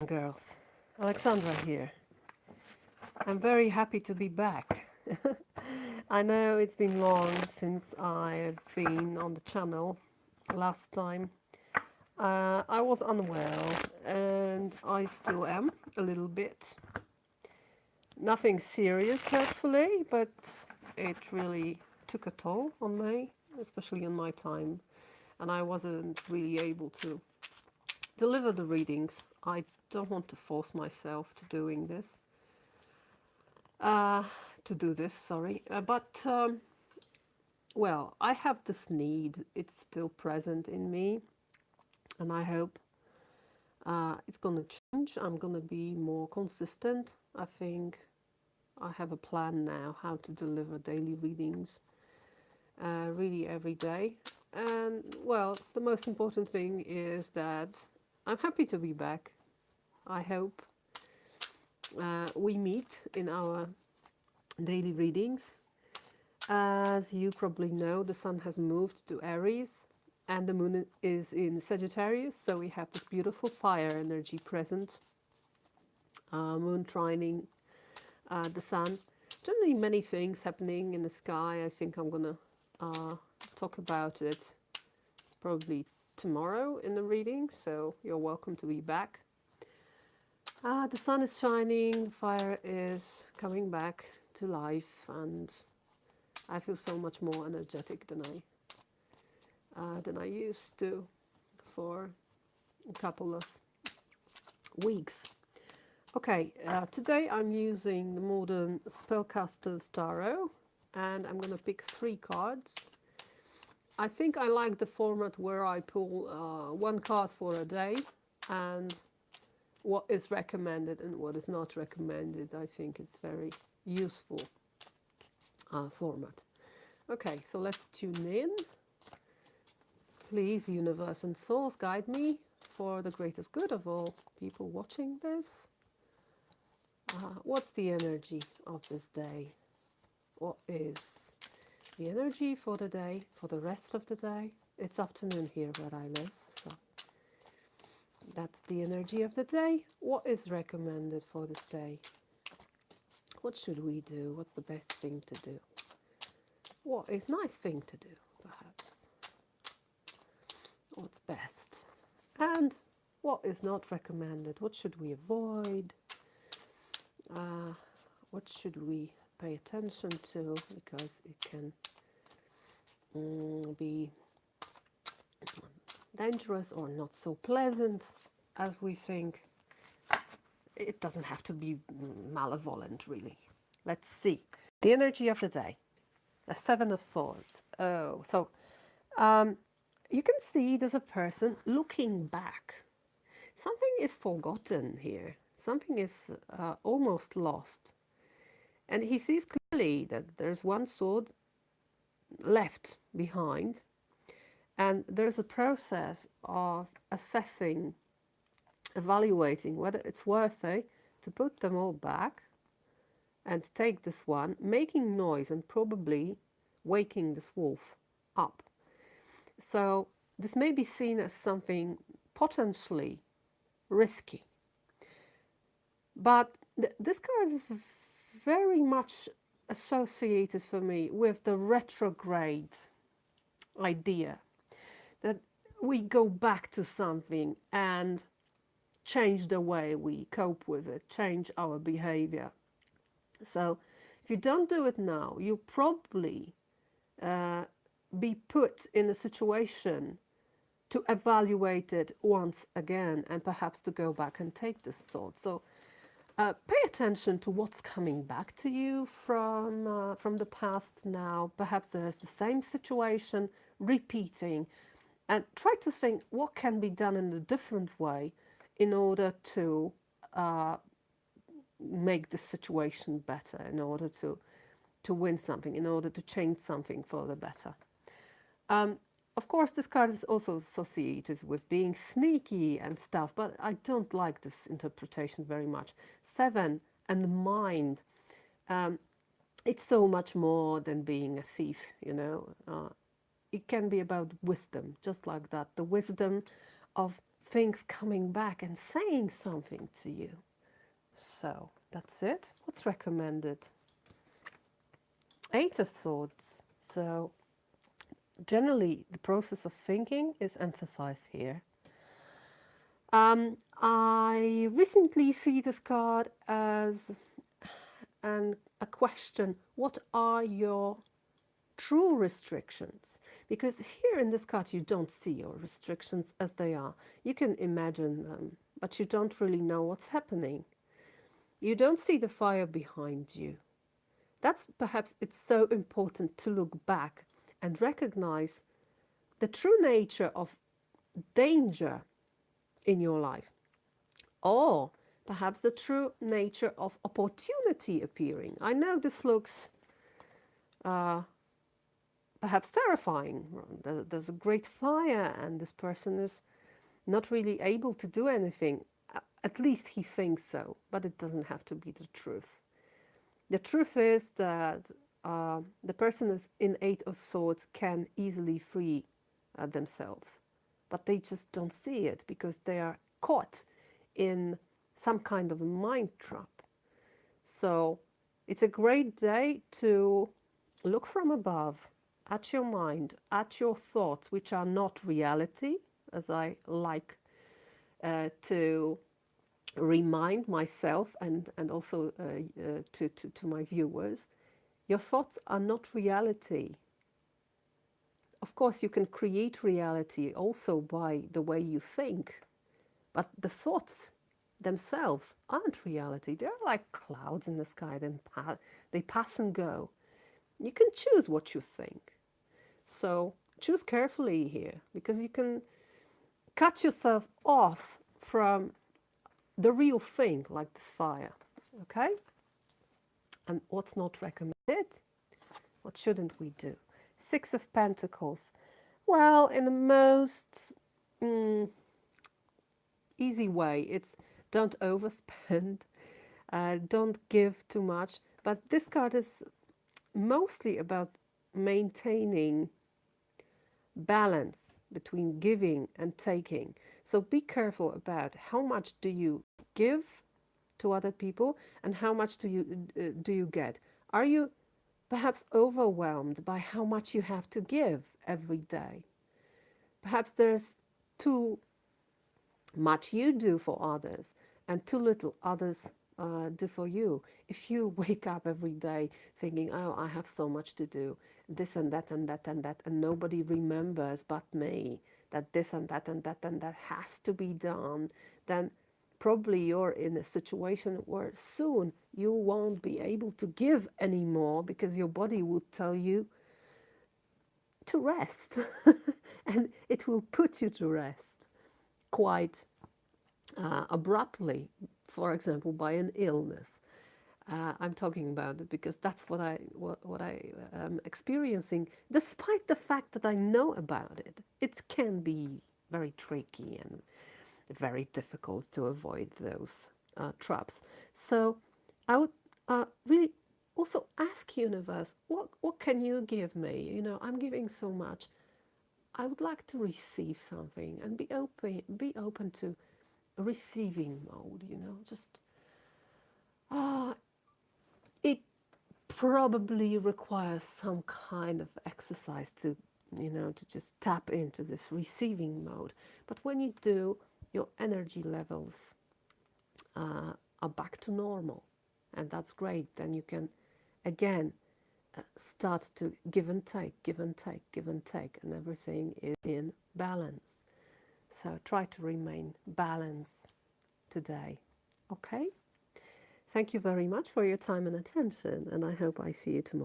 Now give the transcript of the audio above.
Girls, Alexandra here. I'm very happy to be back. I know it's been long since I've been on the channel. Last time I was unwell and I still am a little bit. Nothing serious, hopefully, but it really took a toll on me, especially on my time, and I wasn't really able to deliver the readings. I don't want to force myself to doing this. To do this, sorry. But well, I have this need. It's still present in me, and I hope it's gonna change. I'm gonna be more consistent. I think I have a plan now how to deliver daily readings, really every day. And well, the most important thing is that I'm happy to be back. I hope we meet in our daily readings. As you probably know, the sun has moved to Aries and the moon is in Sagittarius, so we have this beautiful fire energy present, moon trining the sun. Generally, many things happening in the sky. I think I'm gonna talk about it probably tomorrow in the reading, so you're welcome to be back. The sun is shining, the fire is coming back to life, and I feel so much more energetic than I used to for a couple of weeks. Okay, today I'm using the Modern Spellcasters Tarot, and I'm going to pick 3 cards. I think I like the format where I pull 1 card for a day, and what is recommended and what is not recommended. I think it's very useful format. Okay, so let's tune in. Please, universe and source, guide me for the greatest good of all people watching this. What's the energy of this day? What is the energy for the day, for the rest of the day? It's afternoon here where I live, so that's the energy of the day. What is recommended for this day? What should we do? What's the best thing to do? What is nice thing to do, perhaps? What's best? And what is not recommended? What should we avoid? What should we pay attention to? Because it can be dangerous or not so pleasant as we think. It doesn't have to be malevolent, really. Let's see. The energy of the day. The 7 of Swords. Oh, so you can see there's a person looking back. Something is forgotten here. Something is almost lost. And he sees clearly that there's 1 sword left behind. And there's a process of assessing, evaluating whether it's worth it to put them all back and take this one, making noise and probably waking this wolf up. So this may be seen as something potentially risky. But this card is very much associated for me with the retrograde idea that we go back to something and change the way we cope with it, change our behavior. So if you don't do it now, you'll probably be put in a situation to evaluate it once again and perhaps to go back and take this thought. So pay attention to what's coming back to you from the past now. Perhaps there is the same situation repeating, and try to think what can be done in a different way in order to make the situation better, in order to win something, in order to change something for the better. Of course, this card is also associated with being sneaky and stuff, but I don't like this interpretation very much. 7 and the mind. It's so much more than being a thief, you know. It can be about wisdom, just like that. The wisdom of things coming back and saying something to you. So that's it. What's recommended? Eight of Swords. So generally the process of thinking is emphasized here. I recently see this card as a question: what are your true restrictions? Because here in this card you don't see your restrictions as they are. You can imagine them, but you don't really know what's happening. You don't see the fire behind you. That's perhaps it's so important to look back and recognize the true nature of danger in your life, or perhaps the true nature of opportunity appearing. I know this looks perhaps terrifying. There's a great fire and this person is not really able to do anything. At least he thinks so, but it doesn't have to be the truth. The truth is that the person is in Eight of Swords can easily free themselves, but they just don't see it because they are caught in some kind of a mind trap. So it's a great day to look from above at your mind, at your thoughts, which are not reality, as I like to remind myself and also to my viewers. Your thoughts are not reality. Of course, you can create reality also by the way you think, but the thoughts themselves aren't reality. They're like clouds in the sky, then they pass and go. You can choose what you think. So choose carefully here, because you can cut yourself off from the real thing, like this fire. Okay? And what's not recommended? What shouldn't we do? Six of Pentacles. Well, in the most easy way, it's don't overspend, don't give too much. But this card is mostly about maintaining balance between giving and taking. So be careful about how much do you give to other people and how much do you get. Are you perhaps overwhelmed by how much you have to give every day? Perhaps there's too much you do for others and too little others do for you. If you wake up every day thinking, oh, I have so much to do, this and that and that and that, and nobody remembers but me that this and that and that and that has to be done, then probably you're in a situation where soon you won't be able to give anymore because your body will tell you to rest and it will put you to rest quite abruptly, for example, by an illness. I'm talking about it because that's what I am experiencing, despite the fact that I know about it. It can be very tricky and very difficult to avoid those traps. So I would really also ask universe, what can you give me? You know, I'm giving so much. I would like to receive something and be open to a receiving mode, you know, just it probably requires some kind of exercise to, you know, to just tap into this receiving mode. But when you do, your energy levels are back to normal, and that's great. Then you can again start to give and take, give and take, give and take, and everything is in balance. So try to remain balanced today. Okay? Thank you very much for your time and attention, and I hope I see you tomorrow.